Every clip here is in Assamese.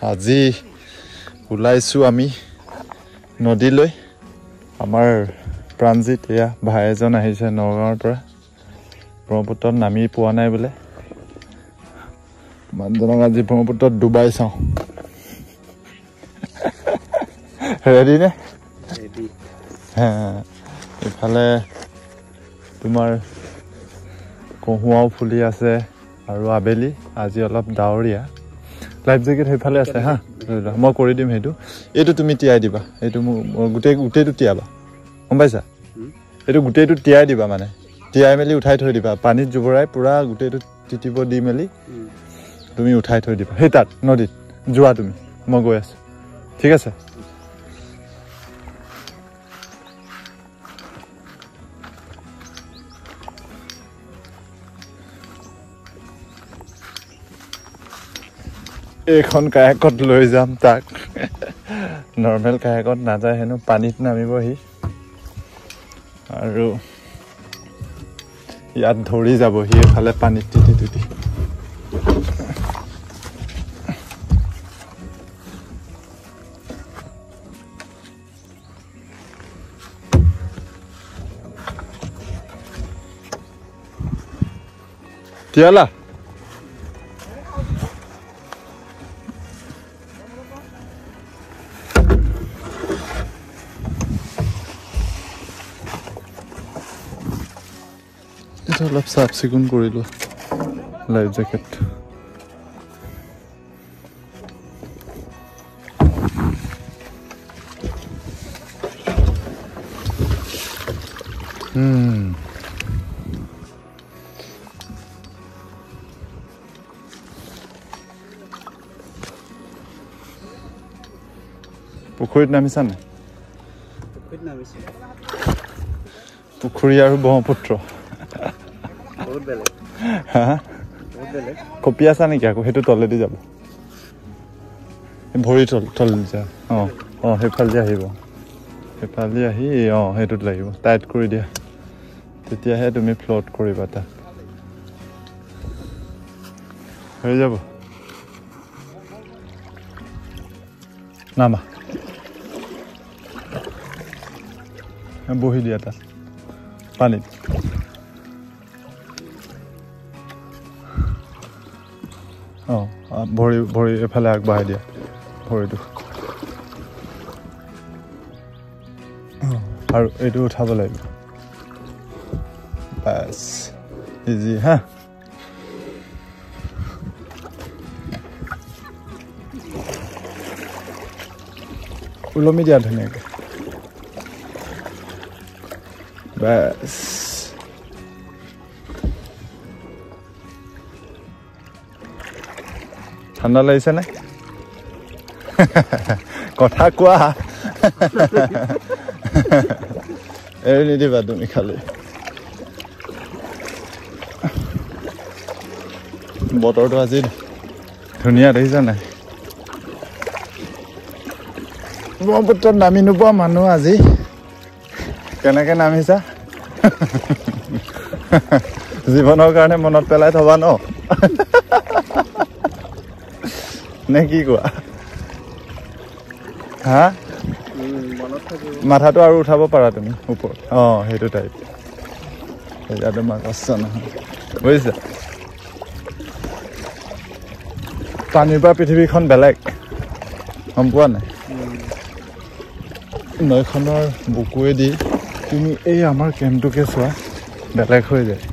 আজি ওলাইছোঁ আমি নদীলৈ আমাৰ প্ৰাণজিত এয়া ভাই এজন আহিছে নগাঁৱৰ পৰা ব্ৰহ্মপুত্ৰত নামি পোৱা নাই বোলে মানুহজনক আজি ব্ৰহ্মপুত্ৰত ডুবাই চাওঁ ৰেডি নে ইফালে তোমাৰ কহুৱাও ফুলি আছে আৰু আবেলি আজি অলপ ডাৱৰীয়া লাইফ জেকেট সেইফালে আছে হা মই কৰি দিম সেইটো এইটো তুমি তিয়াই দিবা এইটো মোৰ গোটেইটো তিয়াবা গম পাইছা এইটো গোটেইটো তিয়াই দিবা মানে তিয়াই মেলি উঠাই থৈ দিবা পানীত জুবৰাই পুৰা গোটেইটো তিতিব দি মেলি তুমি উঠাই থৈ দিবা সেই তাত নদীত যোৱা তুমি মই গৈ আছোঁ ঠিক আছে এইখন কায়াকত লৈ যাম তাক নৰ্মেল কায়াকত নাযায় হেনো পানীত নামিবহি আৰু ইয়াত ধৰি যাবহি এফালে পানীত তিতি তিতি তিয়ালা অলপ চাফ চিকুণ কৰিলোঁ লাইফ জেকেট পুখুৰীত নামিছা নাই পুখুৰী আৰু ব্ৰহ্মপুত্ৰ কপি আছা নেকি আকৌ সেইটো তলেদি যাব ভৰি তলেদি যা সেইফালেদি আহিব সেইফালেদি আহি সেইটোত লাগিব টাইট কৰি দিয়া তেতিয়াহে তুমি ফ্ল'ট কৰিবা তাত হৈ যাব নামা বহি দিয়া তাত পানীত ভৰি এফালে আগবঢ়াই দিয়া ভৰিটো আৰু এইটো উঠাব লাগিব বাছ ইজি হা ওলমি দিয়া ধুনীয়াকৈ বাছ ঠাণ্ডা লাগিছে নে কথা কোৱা এৰি নিদিবা তুমি খালি বতৰটো আজি ধুনীয়া দেখিছা নাই ব্ৰহ্মপুত্ৰত নামি নোপোৱা মানুহ আজি কেনেকৈ নামিছা জীৱনৰ কাৰণে মনত পেলাই থবা ন নে কি কোৱা হা মাথাটো আৰু উঠাব পাৰা তুমি ওপৰত সেইটো টাইপ এতিয়া তোমাৰ কষ্ট নহয় বুজিছা পানীৰ পৰা পৃথিৱীখন বেলেগ গম পোৱা নাই নৈখনৰ বুকুৱেদি তুমি এই আমাৰ কেম্পটোকে চোৱা বেলেগ হৈ যায়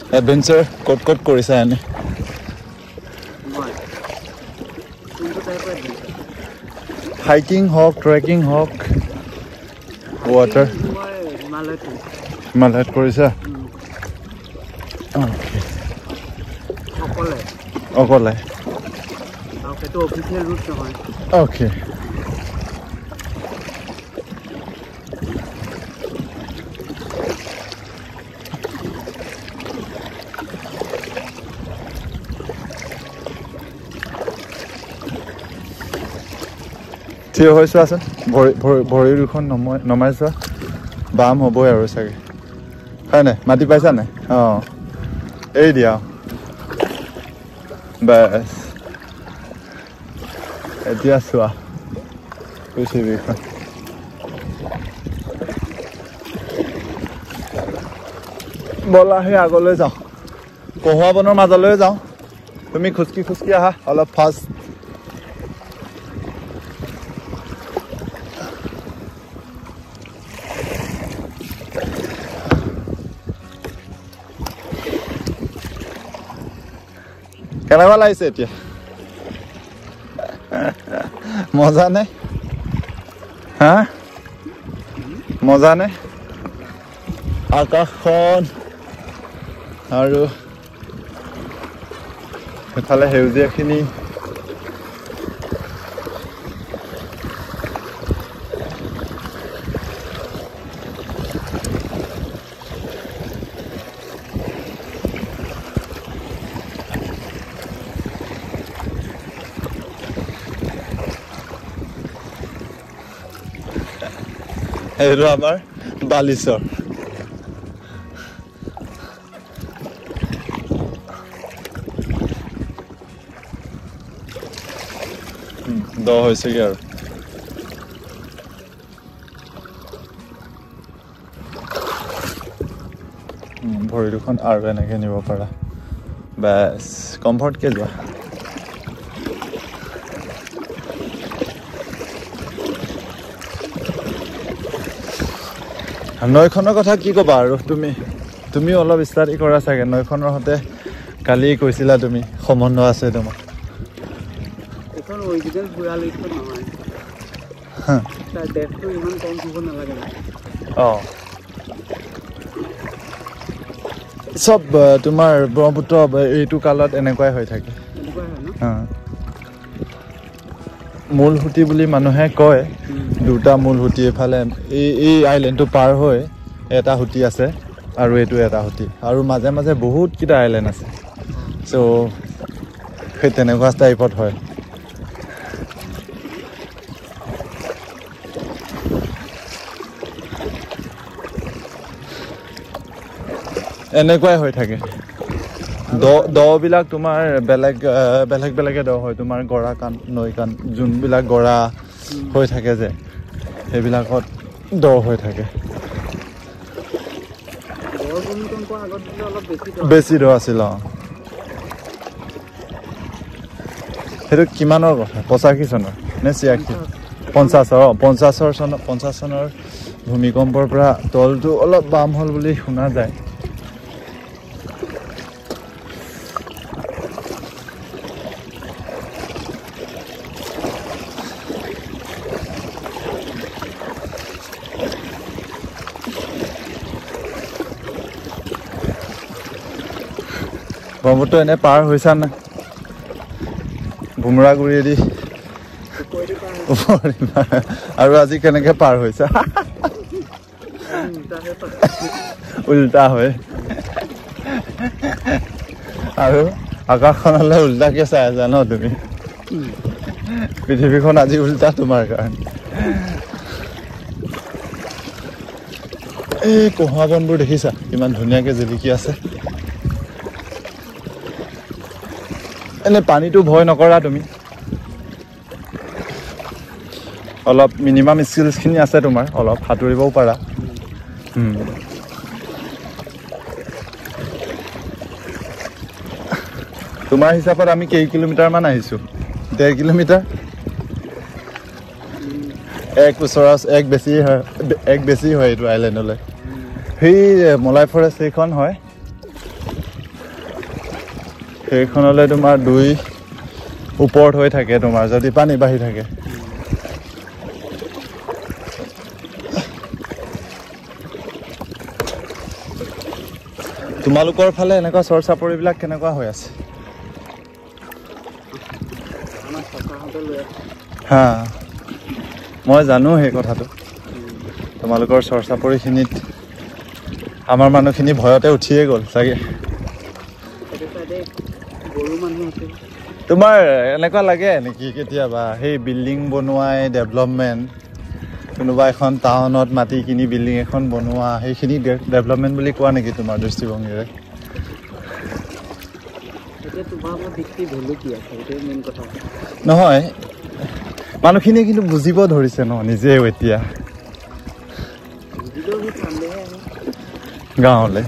এডভেঞ্চাৰ ক'ত কৰিছা এনে হাইকিং হওক ট্ৰেকিং হওক ৱাটাৰ হিমালয়ত কৰিছা অকলে অ'কে থিয় হৈ চোৱাচোন ভৰি দুখন নমাই চোৱা বাম হ'বই আৰু চাগে হয় নাই মাতি পাইছা নাই এৰি দিয়া বাস এতিয়া চোৱা পৃথিৱীখন ব'লা সেই আগলৈ যাওঁ কহুৱা বনৰ মাজলৈ যাওঁ তুমি খুচকি আহা অলপ ফাষ্ট কেনেকুৱা লাগিছে এতিয়া মজা নে হা মজা নে আকাশখন আৰু এফালে সেউজীয়াখিনি এইটো আমাৰ বালিচৰ দ হৈছেগে আৰু ভৰি দুখন আৰু এনেকে নিব পাৰা বাছ কমফৰ্টকে যোৱা নৈখনৰ কথা কি ক'বা আৰু তুমি অলপ ষ্টাডি কৰা চাগে নৈখনৰ সতে কালি কৈছিলা তুমি সম্বন্ধ আছে তোমাৰ এখন অৰিজিনেল বুঢ়া লক্ষ্য নহয় তাৰ ডেপটো ইমান কম হ'ব নালাগে চব তোমাৰ ব্ৰহ্মপুত্ৰ এইটো কালত এনেকুৱাই হৈ থাকে মূল সুঁতি বুলি মানুহে কয় দুটা মূল সুঁতি এফালে এই আইলেণ্ডটো পাৰ হৈ এটা সুঁতি আছে আৰু এইটো এটা সুঁতি আৰু মাজে মাজে বহুতকেইটা আইলেণ্ড আছে চ' সেই তেনেকুৱা টাইপত হয় এনেকুৱাই হৈ থাকে দবিলাক তোমাৰ বেলেগে দ হয় তোমাৰ গৰা কাণ নৈ কাণ যোনবিলাক গৰা হৈ থাকে যে সেইবিলাকত দ হৈ থাকে বেছি দ আছিল সেইটো কিমানৰ কথা 85 চনৰ নে 86 50 চনৰ ভূমিকম্পৰ পৰা তলটো অলপ বাম হ'ল বুলি শুনা যায় ব্ৰহ্মপুত্ৰ এনে পাৰ হৈছা না ভুমৰাগুৰিয়েদি আৰু আজি কেনেকে পাৰ হৈছা উল্টা হয় আৰু আকাশখনলৈ উল্টাকে চাই আছা ন তুমি পৃথিৱীখন আজি উল্টা তোমাৰ কাৰণে এই কহুৱা বনবোৰ দেখিছা ইমান ধুনীয়াকে জিলিকি আছে এনে পানীটো ভয় নকৰা তুমি অলপ মিনিমাম স্কিলছখিনি আছে তোমাৰ অলপ সাঁতুৰিবও পাৰা তোমাৰ হিচাপত আমি কেই কিলোমিটাৰমান আহিছোঁ 1.5 কিলোমিটাৰ এক বেছি হয় এইটো আইলেণ্ডলৈ সেই মলাই ফৰেষ্ট সেইখন হয় সেইখনলৈ তোমাৰ 2 ওপৰত হৈ থাকে তোমাৰ যদি পানী বাঢ়ি থাকে তোমালোকৰ ফালে এনেকুৱা চৰ চাপৰিবিলাক কেনেকুৱা হৈ আছে হা মই জানো সেই কথাটো তোমালোকৰ চৰ চাপৰিখিনিত আমাৰ মানুহখিনি ভয়তে উঠিয়ে গ'ল চাগে তোমাৰ এনেকুৱা লাগে নেকি কেতিয়াবা সেই বিল্ডিং বনোৱাই ডেভেলপমেণ্ট কোনোবা এখন টাউনত মাটি কিনি বিল্ডিং এখন বনোৱা সেইখিনি ডেভেলপমেণ্ট বুলি কোৱা নেকি তোমাৰ দৃষ্টিভংগীৰে এতিয়া তোমাৰ মই দেখি ভেলু কি আছে এইটোৱে মেইন কথা নহয় মানুহখিনিয়ে কিন্তু বুজিব ধৰিছে ন নিজেও এতিয়া বুজিলেও সেই ঠাণ্ডাহে আহে গাঁৱলৈ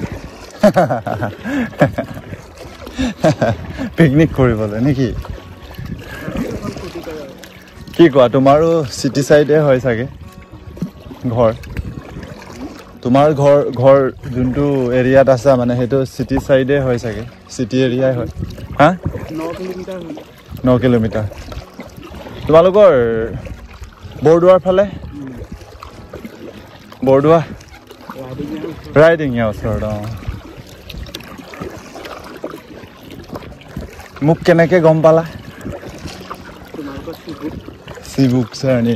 পিকনিক কৰিবলৈ নেকি কি কোৱা তোমাৰো চিটি চাইডে হয় চাগে ঘৰ তোমাৰ ঘৰ যোনটো এৰিয়াত আছে মানে সেইটো চিটি চাইডে হয় চাগে চিটি এৰিয়াই হয় হা 9 কিলোমিটাৰ তোমালোকৰ বৰদোৱাৰ ফালে বৰদোৱা ৰাইডিঙীয়া ওচৰত মোক কেনেকে গম পালা চিবুক চাৰণী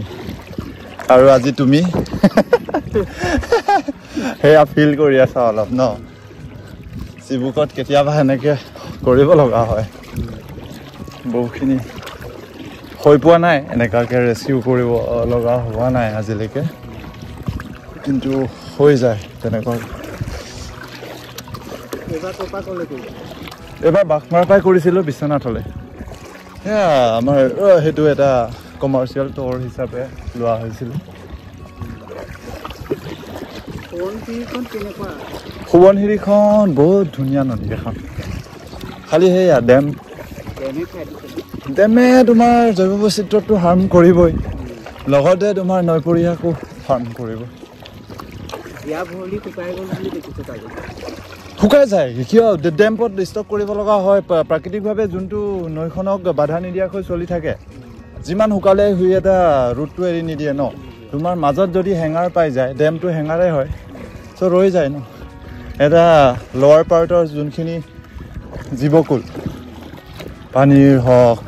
আৰু আজি তুমি সেয়া ফিল কৰি আছা অলপ ন চিবুকত কেতিয়াবা সেনেকে কৰিব লগা হয় বহুখিনি হৈ পোৱা নাই এনেকুৱাকৈ ৰেস্কিউ কৰিব লগা হোৱা নাই আজিলৈকে কিন্তু হৈ যায় তেনেকুৱা এবাৰ বাঘমাৰ পৰাই কৰিছিলোঁ বিশ্বনাথলৈ সেয়া আমাৰ সেইটো এটা কমাৰ্চিয়েল ট'ৰ হিচাপে লোৱা হৈছিল সোৱণশিৰিখন বহুত ধুনীয়া নদী এখন খালি সেয়া ডেমে তোমাৰ জৈৱ বৈচিত্ৰ্যটো হাৰ্ম কৰিবই লগতে তোমাৰ নৈপৰীয়াকো হাৰ্ম কৰিব শুকাই যায় কিয় ডেম্পত ষ্টক কৰিব লগা হয় প্ৰাকৃতিকভাৱে যোনটো নৈখনক বাধা নিদিয়াকৈ চলি থাকে যিমান শুকালে সি এটা ৰুটটো এৰি নিদিয়ে ন তোমাৰ মাজত যদি হেঙাৰ পাই যায় ডেমটো হেঙাৰে হয় চ' ৰৈ যায় ন এটা লৱাৰ পাৰ্টৰ যোনখিনি জীৱকুল পানীৰ হওক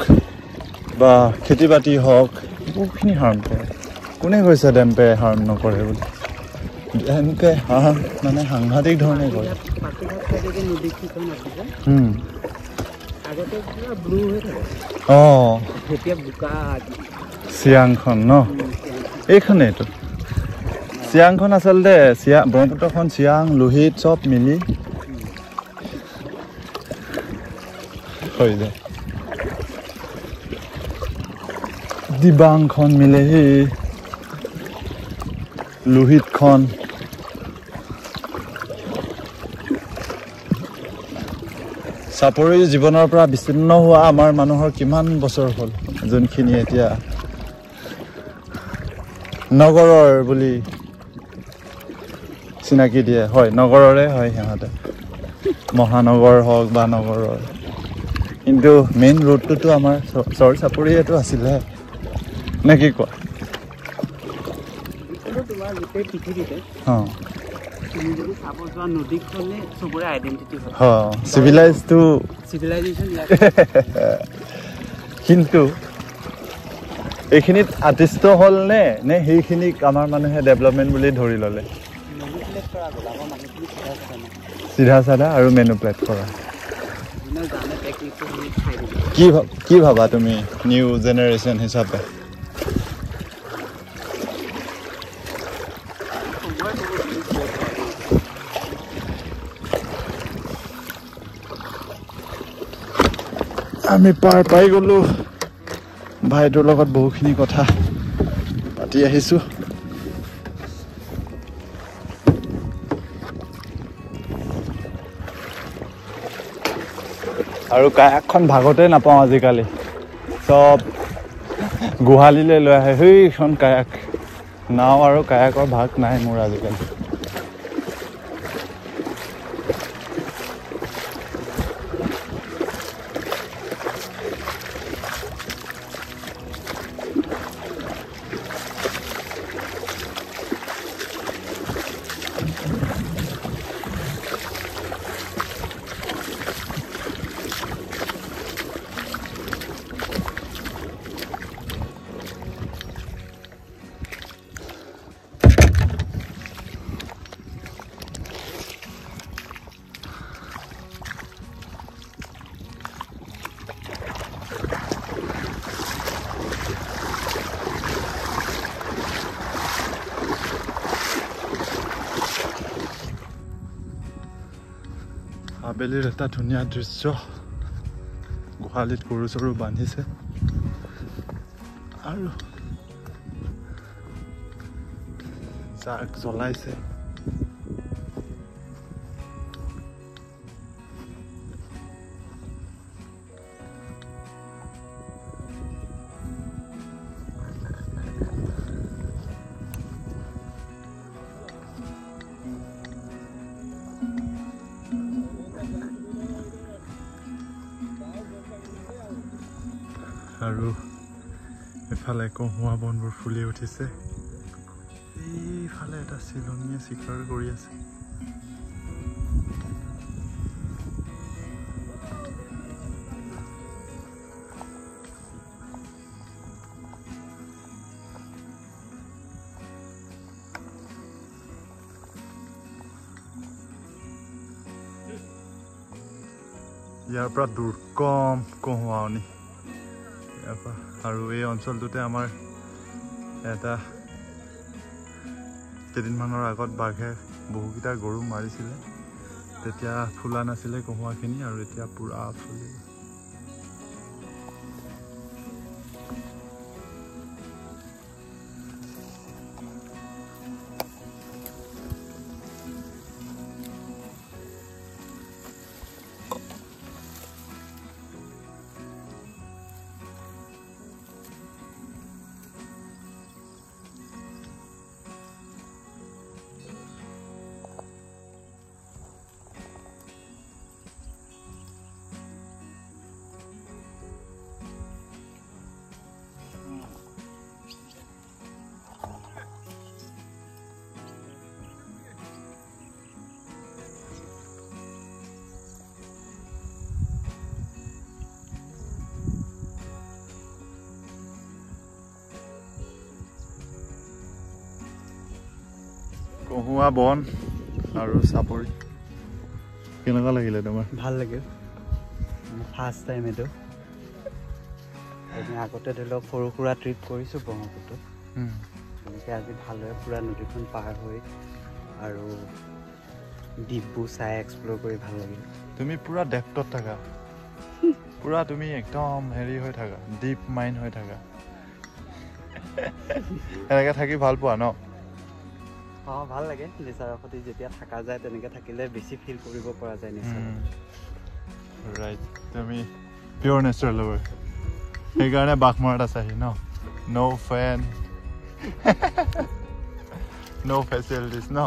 বা খেতি বাতি হওক বহুখিনি হাৰ্ম কৰে কোনে কৈছে ডেম্পে হাৰ্ম নকৰে বুলি ডেম্পে হাৰ্ম মানে সাংঘাতিক ধৰণে কৰে চিয়াংখন ন এইখনেইতো চিয়াংখন আচলতে ব্ৰহ্মপুত্ৰখন চিয়াং লোহিত চব মিলি হৈ যায় দিবাংখন মিলে সেই লোহিতখন চাপৰি জীৱনৰ পৰা বিচ্ছিন্ন হোৱা আমাৰ মানুহৰ কিমান বছৰ হ'ল যোনখিনি এতিয়া নগৰৰ বুলি চিনাকি দিয়ে হয় নগৰৰে হয় সিহঁতে মহানগৰ হওক বা নগৰৰ কিন্তু মেইন ৰোডটোতো আমাৰ চৰ চাপৰিয়েতো আছিলে নে কি কোৱা কিন্তু এইখিনিত আৰ্টিষ্ট হ'ল নে সেইখিনিক আমাৰ মানুহে ডেভেলপমেণ্ট বুলি ধৰি ল'লে চিধা চাধা আৰু মেনুপ্লেট কৰা কি ভাবা তুমি নিউ জেনেৰেশ্যন হিচাপে আমি পাৰ পাই গ'লো ভাইটোৰ লগত বহুখিনি কথা পাতি আহিছোঁ আৰু কায়াকখন ভাগতে নাপাওঁ আজিকালি চব গোহালিলৈ লৈ আহে সেইখন কায়াক নাও আৰু কায়াকৰ ভাগ নাই মোৰ আজিকালি আবেলিৰ এটা ধুনীয়া দৃশ্য গোহালিত গৰু চৰু বান্ধিছে আৰু জাক জ্বলাইছে আৰু এফালে কহুৱা বনবোৰ ফুলি উঠিছে এইফালে এটা চিলনীয়ে চিকাৰ কৰি আছে ইয়াৰ পৰা দুৰ্গম কহুৱানি আৰু এই অঞ্চলটোতে আমাৰ এটা কেইদিনমানৰ আগত বাঘে বহুকেইটা গৰু মাৰিছিলে তেতিয়া ফুলা নাছিলে কহুৱাখিনি আৰু এতিয়া পুৰা ফুলিল কহুৱা বন আৰু চাপৰি কেনেকুৱা লাগিলে তোমাৰ ভাল লাগিল ফাৰ্ষ্ট টাইম এইটো আগতে ধৰি লওক সৰু সুৰা ট্ৰিপ কৰিছোঁ ব্ৰহ্মপুত্ৰত তেনেকৈ আজি ভালদৰে পুৰা নদীখন পাৰ হৈ আৰু দ্বীপবোৰ চাই এক্সপ্ল'ৰ কৰি ভাল লাগিল তুমি পুৰা ডেপ্থত থাকা পুৰা তুমি একদম হেৰি হৈ থাকা ডিপ মাইণ্ড হৈ থাকা এনেকৈ থাকি ভাল পোৱা ন অঁ ভাল লাগে নেচাৰৰ প্ৰতি যেতিয়া থকা যায় তেনেকৈ থাকিলে বেছি ফিল কৰিব পৰা যায় নেচাৰ ৰাইট তুমি পিয়'ৰ নেচাৰ লভাৰ সেইকাৰণে বাঘমৰাত আছাহি ন ন' ফেন ন' ফেচিলিটিজ ন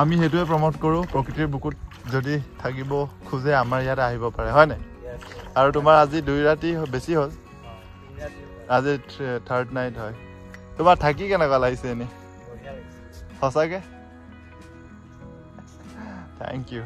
আমি সেইটোৱে প্ৰমোট কৰোঁ প্ৰকৃতিৰ বুকুত যদি থাকিব খোজে আমাৰ ইয়াত আহিব পাৰে হয় নাই আৰু তোমাৰ আজি 2 ৰাতি বেছি হ'ল আজি 3rd নাইট হয় তোমাৰ থাকি কেনেকুৱা লাগিছে এনেই সঁচাকৈ থেংক ইউ